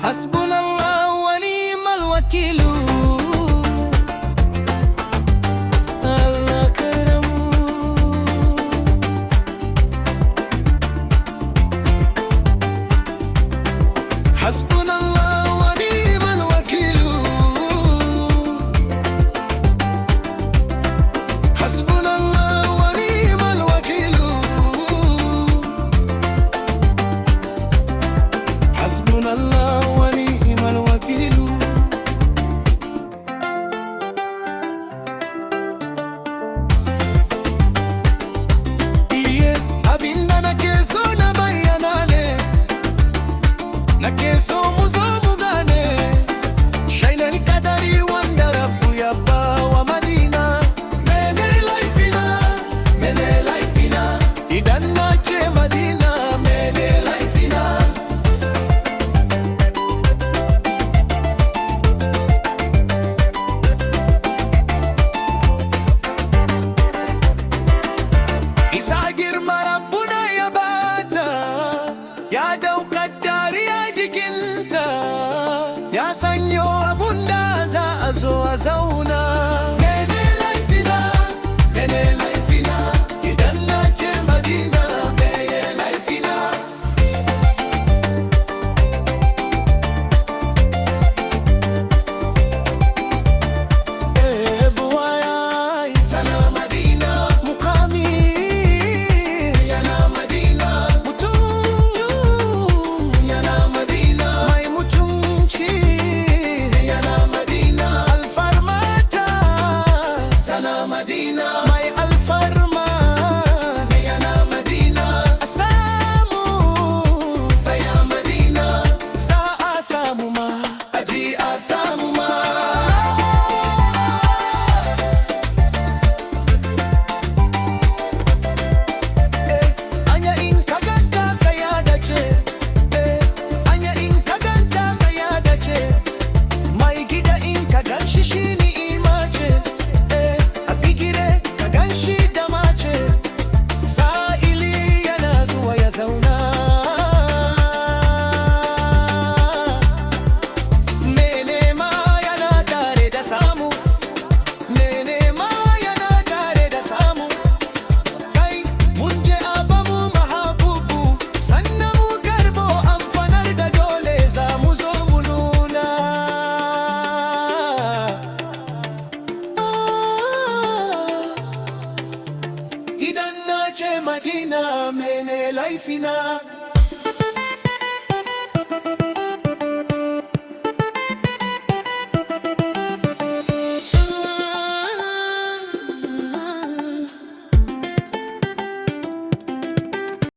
حسبنا الله ونعم الوكيل. الله كرم. حسبنا الله ونعم الوكيل. حسبنا الله ونعم الوكيل. حسبنا الله ونعم الوكيل. Iye abinda nakeso nabayanane, nakeso muzomugane, shaina likadari wanda rabbu yabba wa madina. Mene laifina, mene laifina, idan nace madina. Mene laifina. Isa girma rabbuna ya bata, ya dau kaddari ya jikinta, ya sanyo abunda za a zo a zauna. Mene laifina, mene laifina, idan na ce madina. Mene laifina. Buwaya tana madina, mukami yana madina, mutum yana madina, mai mutunci yana madina, alfarmata tana madina, mai alfarma yana madina. A samu sai a madina, za a samu ma, aji a samu ma. Anya in ka ganta saya da ce, anya in ka ganta saya da ce, mai gida in ka ganshi shi ni'ima ce, a bigire ka ganshi da mace, sa'ili yana zuwa ya zauna. Mene ma yana tare da samu, mene ma yana tare da samu. Kai mun je abamu mahabubu, sannan mu karbo amfanar da dole za mu zo mu nuna. Idan na ce madina, mene laifina.